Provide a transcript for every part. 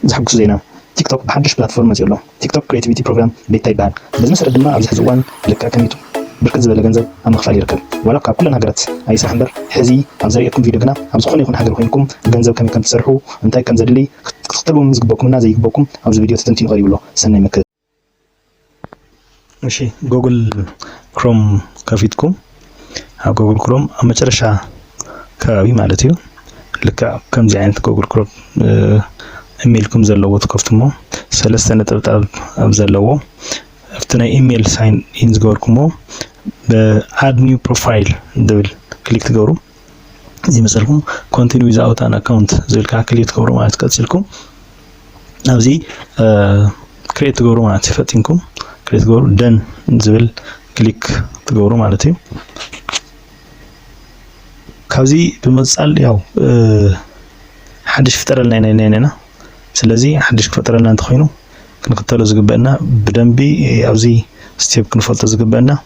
زحكس زينا تيك توك بحدش بلاتفورم زيلو تيك توك كرياتيفيتي بروجرام بيت تايبان بس مسألة دما أبز حزوان لك كميتو بركز بلا جنزب أما خفالي ركب ولا كل نهجرت أي سحندر حزي أبزريكم فيديو جنا أبزخوني يكون حاجة وينكم جنزب كم كم تسرحوا أنتي كم زللي تختبوا مزق بكم نازي بكم أبز فيديو تنتين غريب له سنة مكة ماشي جوجل كروم كافيتكم أو جوجل كروم أما ترشح كابي مالتيو لك كم زي عند جوجل كروم إيميلكم زلوا تكفتمو سلسلة نتبتاب أبزلوا افتنا إيميل ساين إنز جوركمو باد نيو بروفايل دبل كليك تجورو زي مثلكم continue without an account زبل كليك تجورو معنات كتسلكم أو زي create تجورو معنات فتنكم create تجورو done زبل كليك تجورو معناتي كابزي بمثال ياو حدش فترلنا نينا سلازي حدش فترلنا أنت خينو كنختارو زقبنا بدنبي أوزي ستيب كنفلت زقبنا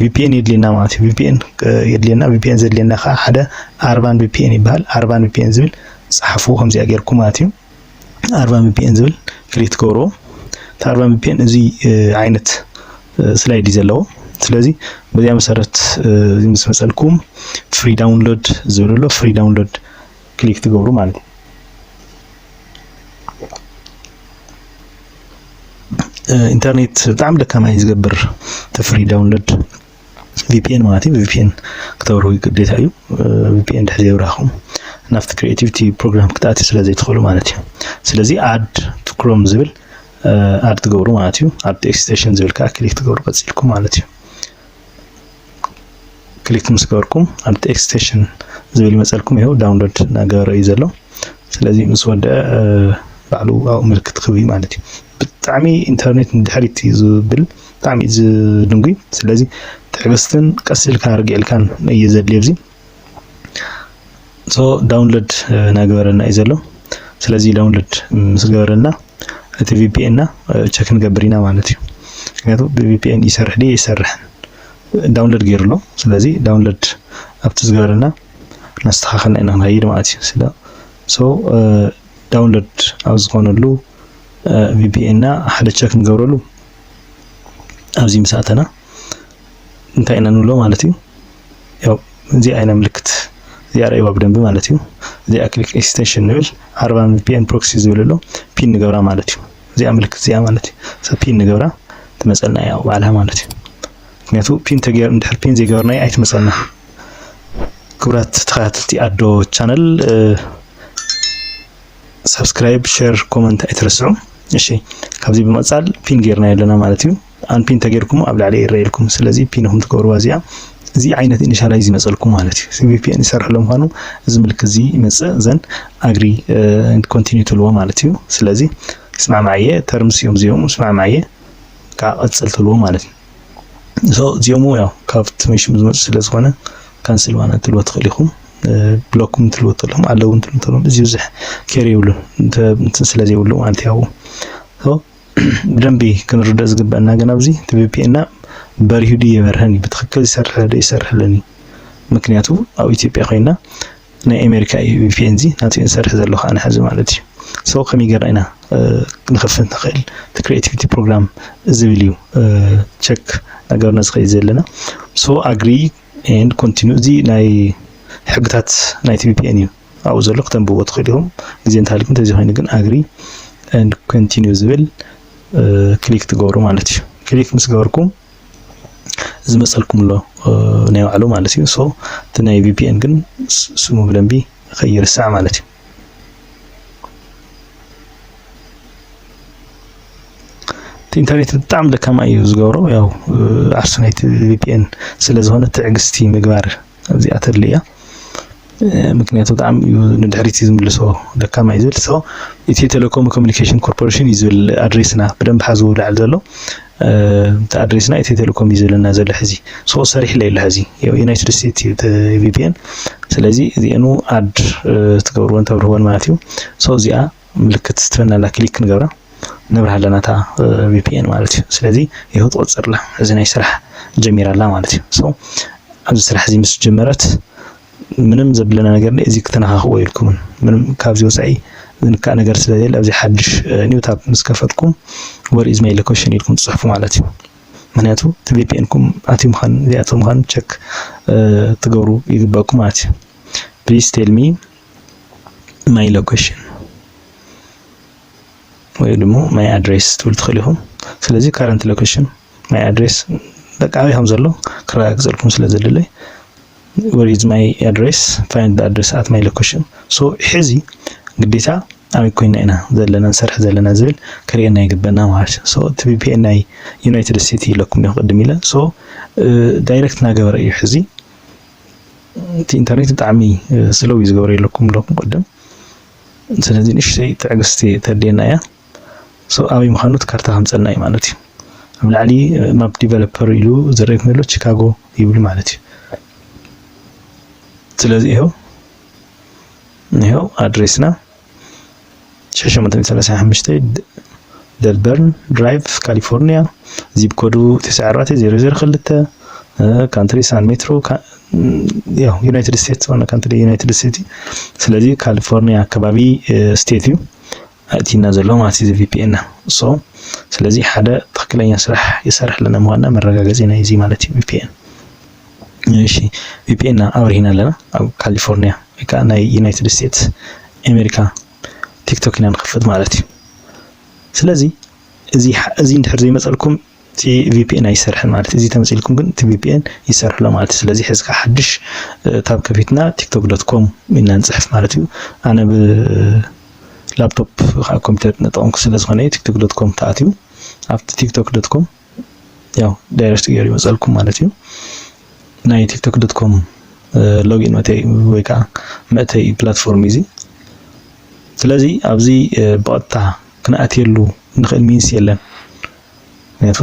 VPN يدلينا معناتي VPN يدلينا VPN زدلينا خا حدا أربان VPN يبهال أربان VPN زبل صحفو خمسة أجيركم معناتي أربان VPN زبل كليت كورو تأربان VPN زي عينت سلايد يزلو سلازي بدي مسارت زي مسألكم فري داونلود زبلو فري داونلود كليك تجورو معناتي انترنت تعمل كما يزقبر تفري داونلود VPN معناتي VPN كتورو يقديت ايو VPN تحزي وراهم نفط كرياتيفيتي بروجرام كتاتي سلازي يدخلوا معناتي سلازي اد تو كروم زبل اد تقورو معناتي اد اكستيشن زبل كا كليك تقورو قصيلكم معناتي كليك مسكوركم اد اكستيشن زبل مسالكم يهو داونلود نغار يزلو سلازي مسوده بعلو او ملكت خوي معناتي بتعمي انترنت ندحريت يزبل تعمي زدنقي سلازي تعبستن قسل كان رجع كان يزد ليبزي سو داونلود ناغورنا يزلو سلازي داونلود مسغورنا ات في بي ان تشيك نغبرينا معناتي كنياتو بي بي ان يسرح دي يسرح داونلود غيرلو سلازي داونلود ابتزغورنا نستخخلنا ان نغير معناتي سلا سو داونلود أوزقونلو VPN حدا تشيك نقولو أوزي مساعتنا انتهينا نقوله مالتيو يو زي أين ملكت زي أرأيوا بدنبي مالتيو زي أكليك إكستنشن نقول 4 VPN بروكسي زوللو بين نقورا مالتيو زي أملكت زي مالتي سا بين نقورا تمسألنا ياو بعلها مالتيو كنياتو بين تغير ندحر بين زي قورنا أي تمسألنا كبرات تخاتلتي أدو channel سبسكرايب شير كومنت اترسعوا እሺ ካብዚ በመጻል ፒን ጌርና ያለና ማለት እዩ አን ፒን ተገርኩም አብላ ላይ ይረይልኩም ስለዚህ ፒንሁም ተቆሩ ዋዚያ እዚ አይነት ኢኒሻላይዝ ይመጽልኩም ማለት እዩ VPN ይሰርሕሎም ሆኖ እዚ ምልክ እዚ ይመጽእ ዘን አግሪ ኤንድ ኮንቲኒዩ ትልዎ ማለት እዩ ስለዚህ اسمع معي ተርምስ ዮም ዚዮም اسمع معي ካጽል ትልዎ ማለት እዩ ሶ ዚዮሙ ያው ካብት ምሽም ዝመጽ ስለዝኾነ ካንስል ማለት ትልዎ ትኽሊኹም بلوكم تلوتلهم على ونتلوتلهم زيوزح كريولو انت سلازي يقولو انت ياو هو بدنبي كنرد ازغبنا غنابزي تبي ان بريودي يبرهني بتخكل يسرح لني مكنياتو او ايثيوبيا خوينا نا امريكا VPN زي ناتي نسرح زلو انا حاجه مالتي سو خمي غراينا نخفن تخيل كرياتيفيتي بروجرام زبليو تشيك اغرنا زخي زلنا سو اجري اند كونتينيو زي ناي حقتات نايت VPN يو او زلق تنبو تخليهم زين تالكم تزي هاي نغن اجري اند كونتينيو زبل كليك تغورو مالتي كليك مسغوركم زمصلكم له نايو علو مالتي سو تناي VPN غن سمو بلنبي خير الساعه مالتي ኢንተርኔት በጣም ደካማ እዩ ዝገብሮ ያው አርሰናይት VPN ስለዝሆነ ትዕግስቲ ምግባር እዚኣ ተድልያ ምክንያቱ በጣም ንድሕሪት ዝምልሶ ደካማ ይዝብል ሰው ኢትዮ ቴሌኮም ኮሙኒኬሽን ኮርፖሬሽን ይዝብል አድሬስና በደንብ ሓዝው ላዕል ዘሎ አድሬስና ኢትዮ ቴሌኮም ይዝብልና ዘሎ ሕዚ ሶ ሰሪሕ ለይላ ሕዚ ዩናይትድ ስቴትስ VPN ስለዚህ እዚአኑ አድ ትገብርዎን ተብርዎን ማለት እዩ ሶ እዚኣ ምልክት ትፈናላ ክሊክ ንገብራ نبرها تا VPN مالتي سلازي يهو تقصرلا እዚ ናይ ስራሕ ጀሚራላ ማለት እዩ ሶ ኣብዚ ስራሕ እዚ ምስ ጀመረት ምንም ዘብለና ነገር እዚ ከተናኻኽዎ ይልኩም ምንም ካብዚ ወፃኢ ዝንካ ነገር ስለሌለ ኣብዚ ሓድሽ ኒው ታብ ምስ ከፈትኩም where is my location ኢልኩም ትጽሕፉ ማለት እዩ ምክንያቱ VPN ኩም ኣትዩ ምዃን ዚኣቶም ምዃን ቸክ ትገብሩ ይግባኩም ማለት እዩ please tell me my location ወይ ደሞ my address ትብል ትኽእሉ ኢኹም ስለዚህ current location my address በቃዊ ከም ዘሎ ክረጋግፀልኩም ስለ ዘለለይ where is my address find the address at my location so ሕዚ ግዴታ ኣበይ ኮይና ኢና ዘለና ንሰርሕ ዘለና ዝብል ክርኤና ይግበና ማለት ሶ VPN ናይ ዩናይትድ ስቴትስ ኢለኩም ይቅድም ኢለ ሶ ዳይሬክት ናገበረ እዩ ሕዚ እቲ ኢንተርኔት ብጣዕሚ ስሎው ዝገብረ ኢለኩም ለኩም ቅድም ስለዚህ ንሽተይ ትዕግስቲ ተደና እያ ሶ ኣበይ ምዃኑ ካርታ ከምፀልና እዩ ማለት እዩ ኣብ ላዕሊ ማፕ ዲቨሎፐር ኢሉ ዘርእየኩም ዘሎ ቺካጎ ይብል ማለት እዩ ስለዚህ ይኸው አድሬስና 635 ደልበርን ድራይቭ ካሊፎርኒያ ዚፕ ኮዱ 9402 ካንትሪ ሳን ሜትሮ ያው ዩናይትድ ስቴትስ ዋና ካንትሪ ዩናይትድ ስቴትስ ስለዚህ ካሊፎርኒያ አካባቢ ስቴት እዩ አቲና ዘሎ ማለት እዚ VPN ሶ ስለዚህ ሓደ ትክክለኛ ስራሕ ይሰርሕ ለና ምዃንና መረጋገጽና እዚ ማለት እዩ VPN እሺ VPN አውሪና ለና ኣብ ካሊፎርኒያ ወይ ከዓ ናይ ዩናይትድ ስቴትስ አሜሪካ ቲክቶክ ኢና ንከፍት ማለት እዩ ስለዚህ እዚ እንድሕር ዘይመፀልኩም እቲ VPN አይሰርሕን ማለት እዚ ተመጽልኩም ግን እቲ VPN ይሰርሕ ለ ማለት ስለዚህ ሕዝካ ሓድሽ ታብ ከፊትና tiktok.com ኢና ንጽሕፍ ማለት እዩ ኣነ ብ ላፕቶፕ ኮምፒውተር ነጠቀምኩ ስለዝኾነ tiktok.com ተኣትዩ ኣብቲ tiktok.com ያው ዳይሬክት ገሪ መጸልኩም ማለት እዩ ናይ tiktok.com ሎጊን መተይ ወይ ከዓ መተይ ፕላትፎርም እዚ ስለዚህ ኣብዚ በቀጥታ ክነኣትየሉ ንኽእል ሚንስ የለን ምክንያቱ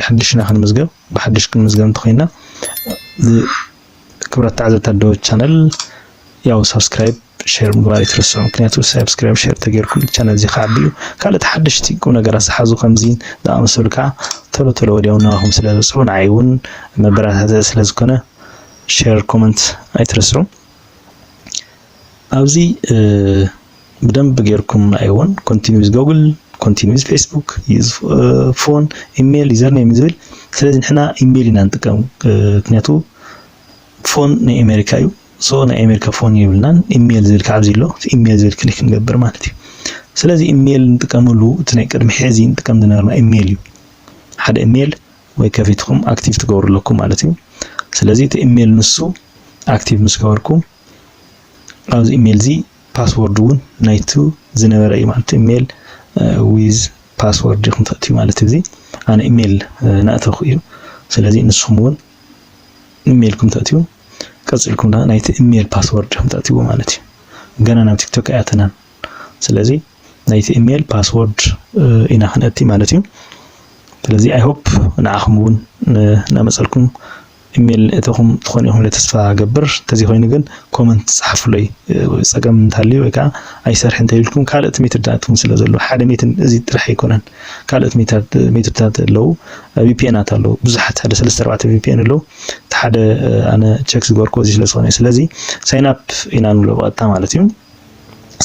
ሓድሽና ክንምዝገብ ብሓድሽ ክንምዝገብ እንተኮይና ክብረት ተዓዘብታ ዶ ቻነል ያው ሰብስክራይብ ሼር ምግባር ይትረስዑ ምክንያቱ ሰብስክራይብ ሼር ተገይርኩም ቻነል እዚ ከዓብዩ ካልኦት ሓድሽቲ ቁም ነገራት ዝሓዙ ከምዚ ዝኣመሰሉ ከዓ ቶሎ ወዲያው ናኹም ስለዝፅሑ ንዓይ እውን መበራታተ ስለዝኮነ ሼር ኮመንት አይትረስዑ ኣብዚ بدم بغيركم ايون continuous google continuous facebook use phone email username يزبل ስለዚህ እحنا ኢሜል ኢና እንጥቀም ምክንያቱ ፎን ናይ አሜሪካ እዩ ሶ ናይ አሜሪካ ፎን ይብልናን ኢሜል ዝብል ካብዚሎ ኢሜል ዝብል ክሊክ እንገብር ማለት እዩ ስለዚህ ኢሜል እንጥቀመሉ እቲ ናይ ቅድሚ ሕዚ እንጥቀም ዝነበርና ኢሜል እዩ ሓደ ኢሜል ወይ ከፊትኩም አክቲቭ ትገብሩለኩም ማለት እዩ ስለዚህ እቲ ኢሜል ንሱ አክቲቭ ምስገበርኩም ኣብዚ ኢሜል ዚ ፓስወርድ ውን ናይቱ ዝነበረ እዩ ማለት ኢሜል ዊዝ ፓስወርድ ይኹን ተእትዩ ማለት እዚ ኣነ ኢሜል ናእተኹ እዩ ስለዚህ ንስኹም ውን ኢሜልኩም ተእትዩ ቀጽልኩም ናይቲ ኢሜል ፓስወርድ ተእትዩ ማለት እዩ ገና ናብ ቲክቶክ ኣያተናን ስለዚህ ናይቲ ኢሜል ፓስወርድ ኢና ክንእቲ ማለት እዩ ስለዚህ አይ ሆፕ ንዓኹም ውን ናመጸልኩም ኢሜል እተኹም ትኾን ይኹም ለተስፋ ገብር ተዚ ኮይኑ ግን ኮመንት ጽሐፉለይ ጸገም እንታሊ ወይ ከዓ አይሰርሕ እንተይልኩም ካልኦት ሜትዳትኩም ስለ ዘሎ ሓደ ሜት እዚ ጥራሕ ይኮነን ካልኦት ሜትዳት ኣለው VPN ኣለው ብዙሓት ሓደ 3-4 VPN ኣለው ሓደ ኣነ ቼክ ዝገበርኩ እዚ ስለዝኾነ ስለዚህ ሳይን አፕ ኢና ንብሎ በቀጥታ ማለት እዩ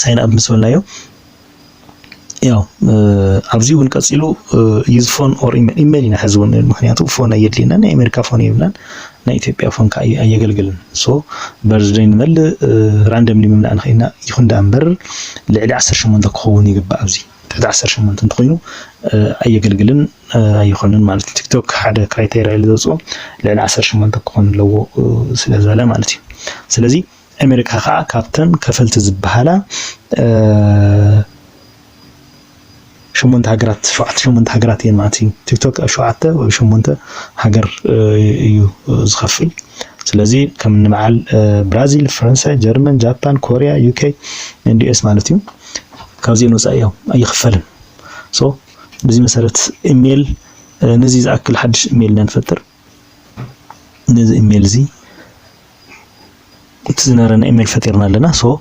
ሳይን አፕ ምስበልናዮ ያው ኣብዚ ውን ቀጽሉ ዩዝ ፎን ኦር ኢሜል ኢና ሕዝውን ምክንያቱ ፎን አየድሊና ናይ አሜሪካ ፎን ይብላን ናይ ኢትዮጵያ ፎን ካይ አየገልግልን ሶ በርዝዴን መል ራንደምሊ ምምላ ንኸይና ይኹን ዳምበር ልዕሊ 18 ክኸውን ይግባእ ኣብዚ ትሕቲ 18 እንትኮይኑ አየገልግልን ኣይኾንን ማለት ቲክቶክ ሓደ ክራይቴሪያ ለዘጾ ልዕሊ 18 ክኸውን ለዎ ስለዘለ ማለት እዩ ስለዚህ አሜሪካ ከዓ ካፕተን ከፈልቲ ዝበሃላ شمونت هاجرات شمونت هاجرات ين معناتي تيك توك شوعته وشمونت هاجر يو زخفل ስለዚህ ከምንማዓል ብራዚል ፍራንሳይ ጀርመን ጃፓን ኮሪያ ዩኬ ኤንዲኤስ ማለት እዩ ካብዚ ነው ጻያው አይخفልን ሶ በዚህ መሰረት ኢሜል ነዚህ ዝአክል ሐድሽ ኢሜል ነንፈጥር ነዚህ ኢሜል ዚ ትዝነረና ኢሜል ፈጥርናለና ሶ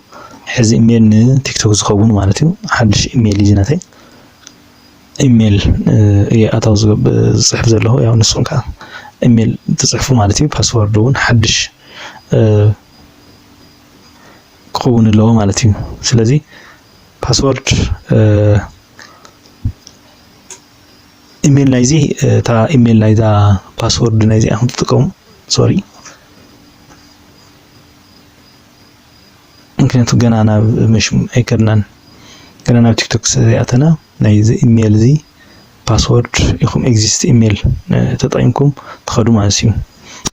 ሕዚ ኢሜል ቲክቶክ ዝኸውን ማለት እዩ ሐድሽ ኢሜል ይዝናተይ ኢሜል አታው ጽሕፍ ዘለዎ ያው ንሱን ካ ኢሜል ትጽሕፉ ማለት እዩ ፓስወርድ ውን ሐድሽ ክኸውን ለው ማለት እዩ ስለዚህ باسورد ايميل نايزي تا ايميل نايدا باسورد نايزي اهم تطقم سوري ممكن تجنا انا مش ايكرنان كنا انا تيك توك سياتنا نايزي ايميل زي باسورد يكون اكزيست ايميل تطايمكم تخدو مالسيو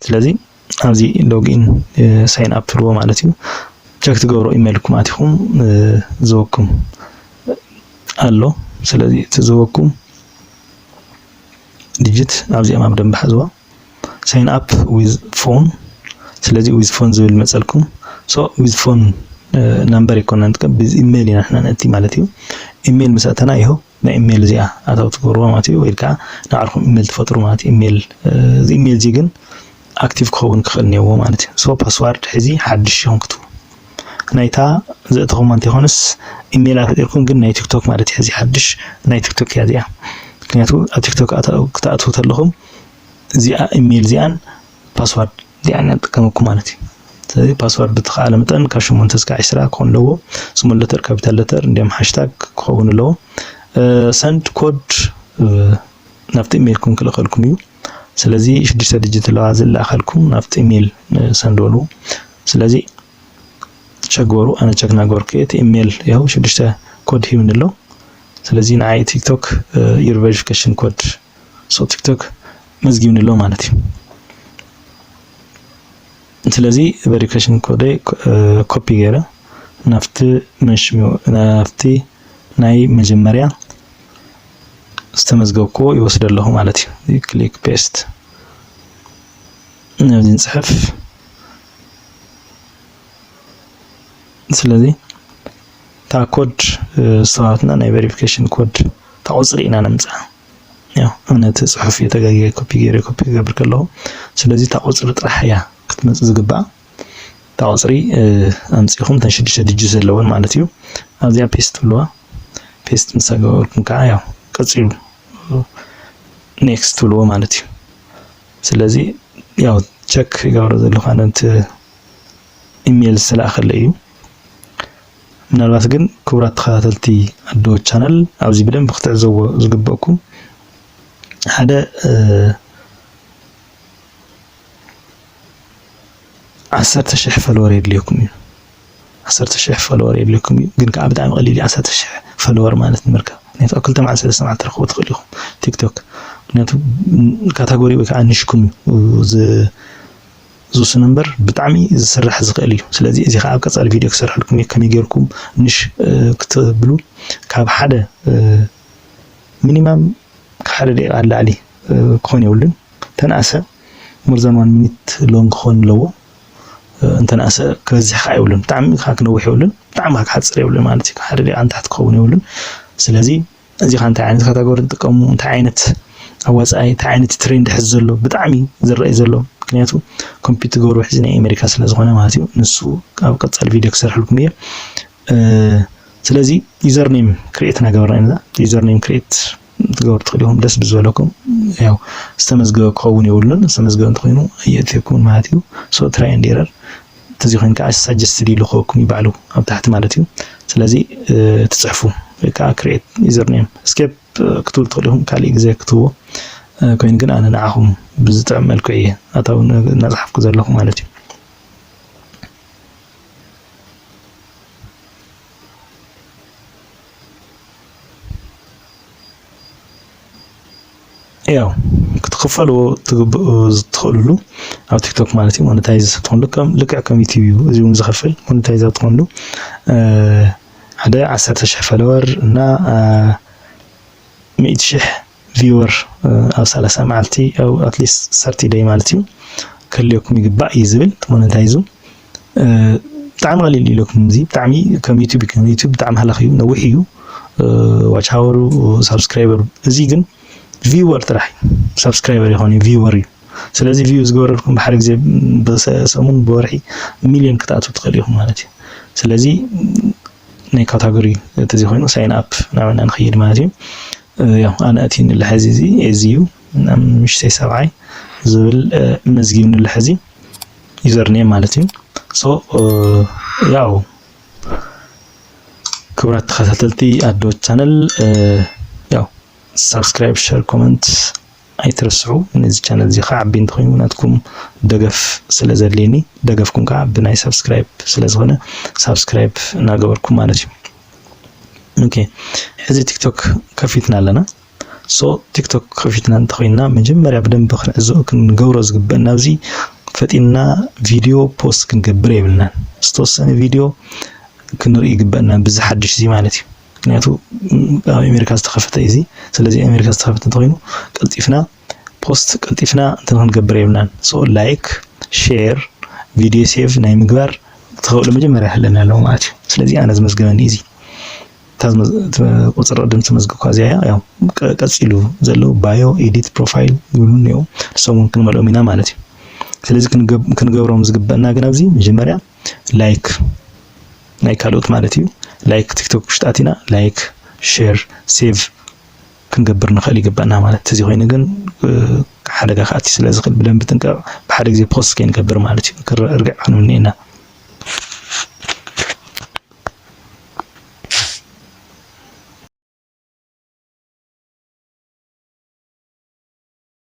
ስለዚህ ኣብዚ ሎጊን ሳይን አፕ ፍልዎ ማለት እዩ ቸክ ትገብሩ ኢሜይልኩም አትኹም ዝወኩም አሎ ስለዚህ ትዝወኩም ዲጂት ኣብዚ አማም ደንብ ሓዝዋ ሳይን አፕ ዊዝ ፎን ስለዚህ ዊዝ ፎን ዝብል መጸልኩም ሶ ዊዝ ፎን ናምበር ይኮነን ተቀብ ኢሜይል ኢና ነቲ ማለት እዩ ኢሜይል መሰተና ይሆ ኢሜይል ዚኣ አታው ትገብሩ ማለት እዩ ወይ ከዓ ንዓርኩም ኢሜይል ትፈጥሩ ማለት ኢሜይል ኢሜይል ዚ ግን አክቲቭ ከሆን ከነው ማለት ሶ ፓስዋርድ እዚ ሓድሽ ይሆንክቱ ናይታ ዘእተኹም አንተ ይሆንስ ኢሜይል አፈጥርኩም ግን ናይ ቲክቶክ ማለት እዚ ሓድሽ ናይ ቲክቶክ ያዚያ ምክንያቱ ቲክቶክ አታቱ ተለኹም እዚኣ ኢሜይል ዚኣን ፓስዋርድ ዚኣን ተጠቀምኩም ማለት ስለዚህ ፓስዋርድ በተኻለ መጠን ከ8 እስከ 10 ኮን ለዎ ስሞል ሌተር ካፒታል ሌተር እንዲም ሃሽታግ ኮን ለዎ ሰንድ ኮድ ናፍጥ ኢሜይልኩም ክልኸልኩም እዩ ስለዚህ 6 ዲጂት ለዋዝል አኸልኩም ናፍጥ ኢሜይል ሰንዶሉ ስለዚህ ቸግወሩ አነ ቸክና ጎርኬት ኢሜይል ያው 6 ኮድ ይሁንለው ስለዚህ ናይ ቲክቶክ ዩር ቬሪፊኬሽን ኮድ ሶ ቲክቶክ መዝጊብንለው ማለት ነው ስለዚህ ቬሪፊኬሽን ኮድ ኮፒ ገረ ናፍጥ መሽሚው ናፍጥ ናይ መጀመሪያ استمزجوكو يوصل له مالتي كليك بيست نبدي نصحف ስለዚህ ታ ኮድ ስታርትና ናይ ቬሪፊኬሽን ኮድ ታውጽሪና ነምጻ ያው እነት ጽሑፍ የተጋገ ኮፒ ገበር ከለው ስለዚህ ታውጽሪ ጥራህያ ክትመጽ ዝግባ ታውጽሪ አንጽኹም ተሽድሽ ዲጂት ዘለውን ማለት እዩ አዚያ ፔስት ብለዋ ፔስት ምሳገርኩም ካ ያው ቀጽሉ ኔክስት ብሎ ማለት እዩ ስለዚህ ያው ቼክ ይጋብረ ዘሎ ካንተ ኢሜይል ስላኸለዩ ምናልባት ግን ክብራት ተኸታተልቲ አዶ ቻናል ኣብዚ ብደም ብክትዕዘዎ ዝግበኩም ሓደ 10,000 ፎሎወር የድልኩም እዩ 10,000 ፎሎወር የድልኩም እዩ ግን ካብ በጣም ቀሊል 10,000 ፎሎወር ማለት ምርካ ነታ ኩልተ ማዕሰለ ሰማዕት ተረኽቡ ትኽእልኩም ቲክቶክ ነቱ ካታጎሪ ወይ ከዓ ንሽኩም ዙስ ነምበር ብጣዕሚ ዝስራሕ ዝኽእል እዩ ስለዚህ እዚ ከዓ ቀጻሊ ቪድዮ ክሰርሐልኩም ከመይ ጌርኩም ንሽ ክትብሉ ካብ ሓደ ሚኒማም ሓደ ደቂቃ ላዕሊ ክኾን ይውልን ተናእሰ ሞርዛን 1 ሚኒት ሎንግ ክኾን ለዎ እንተናእሰ ከዚህ አይውልን ብጣዕሚ ካክነውሕ ይውልን ብጣዕሚ ካሕጽር ይውልን ማለት እዩ ሓደ ደቂቃ እንታሕት ክኸውን ይውልን ስለዚህ እዚ ካንተ ዓይነት ካታጎሪ ተጠቀሙ እንታይ ዓይነት አዋጻይ እንታይ ዓይነት ትሬንድ ሕዝ ዘሎ ብጣዕሚ ዝረአይ ዘሎ ምክንያቱ ኮምፒውተር ገበሩ ሕዚ ናይ አሜሪካ ስለ ዝኾነ ማለት እዩ ንሱ ኣብ ቀጻሊ ቪድዮ ክሰርሐልኩም እየ ስለዚህ ዩዘር ኔም ክሬት ናገበርና ዩዘር ኔም ክሬት ትገብሩ ትኽእሉም ደስ ብዝበለኩም ያው ዝተመዝገበ ክኸውን ይውልን ዝተመዝገበ እንትኾይኑ የትኩም ማለት እዩ ሶ ትራይ ኤንድ ኤረር ተዚኹን ከዓ ሰጀስትድ ይልኹኩም ይባዕሉ ኣብ ታሕቲ ማለት እዩ ስለዚህ ትጽሕፉ ወይ ከዓ ክሬት ዩዘር ኔም ስኬፕ ክትብል ትኽእሉም ካልእ ግዜ ክትብዎ ኮይን ግን ኣነ ንዓኹም ብዝጥዕም መልክዕ እየ ኣታው እናፅሓፍኩ ዘለኹ ማለት እዩ ያው ክትከፈልዎ ትኽእሉ ኣብ ቲክቶክ ማለት እዩ ሞኔታይዝ ትኾንሉ ከም ልክዕ ከም ዩቲዩብ እዚውን ዝኸፍል ሞኔታይዝ ትኾንሉ ሓደ 10,000 ፎሎወር እና 100,000 ቪወር ኣብ 30 መዓልቲ ኣው ኣትሊስት 30 ዴይ ማለት እዩ ከልየኩም ይግባእ ይዝብል ሞኔታይዙ ብጣዕሚ ቀሊል ኢሉኩም እዚ ብጣዕሚ ከም ዩቲዩብ ብጣዕሚ ሃላኽ እዩ ነዊሕ እዩ ዋች ሃወሩ ሳብስክራይበር እዚ ግን ቪወር ጥራሕ ሳብስክራይበር ይኾን ቪወር እዩ ስለዚህ ቪውዝ ገበረልኩም በሓደ ግዜ በሰሙን በወርሒ ሚሊዮን ክትኣቱ ትኽእሉ ኢኹም ማለት እዩ ስለዚህ ናይ ካታጎሪ ተዚ ኮይኑ ሳይን አፕ ናብና ንኸይድ ማለት እዩ ያው ኣነ ኣቲን ለሕዚ እዚ እዚዩ ምሽተይ ሰብዓይ ዝብል መዝጊብን ለሕዚ ዩዘር ኔም ማለት እዩ ሶ ያው ክብራት ተኸታተልቲ ኣዶ ቻነል ያው ሰብስክራይብ ሼር ኮሜንት ኣይትርስዑ ነዚ ቻነል እዚ ከዓቢ እንትኮይኑ ናትኩም ደገፍ ስለ ዘድልየኒ ደገፍኩም ከዓ ብናይ ሰብስክራይብ ስለ ዝኾነ ሰብስክራይብ እናገበርኩም ማለት እዩ ኦኬ ሕዚ ቲክቶክ ከፊትና ኣለና ሶ ቲክቶክ ከፊትና እንተኮይና መጀመርያ በደንብ ክንገብሮ ዝግበአና ኣብዚ ፈጢና ቪዲዮ ፖስት ክንገብር የብልና ዝተወሰነ ቪዲዮ ክንርኢ ይግበአና ብዝሓድሽ እዚ ማለት እዩ ምክንያቱ ኣብ ኣሜሪካ ዝተኸፈተ እዚ ስለዚ ኣሜሪካ ዝተኸፈተ እንተኮይኑ ቀልጢፍና ፖስት ቀልጢፍና እንትን ክንገብር የብልናን ሶ ላይክ ሼር ቪዲዮ ሴቭ ናይ ምግባር ተኸውለ መጀመርያ ያህለና ያለው ማለት እዩ ስለዚ ኣነ ዝመዝገበኒ እዚ ቁፅር ቅድም ተመዝግብኳ እዚያ ያው ቀፂሉ ዘሎ ባዮ ኤዲት ፕሮፋይል ይብሉ ነው ሰሙን ክንመልኦም ኢና ማለት እዩ ስለዚ ክንገብሮም ዝግበአና ግን ኣብዚ መጀመርያ ላይክ ናይ ካልኦት ማለት እዩ ላይክ ቲክቶክ ሽጣቲና ላይክ ሼር ሴቭ ክንገብር ንኽእል ይግበአና ማለት እዚ ኮይኑ ግን ሓደጋ ከኣቲ ስለ ዝኽእል ብደንብ ጥንቃቕ ብሓደ ግዜ ፖስት ከይንገብር ማለት እዩ ክርግዕ ክንምኒና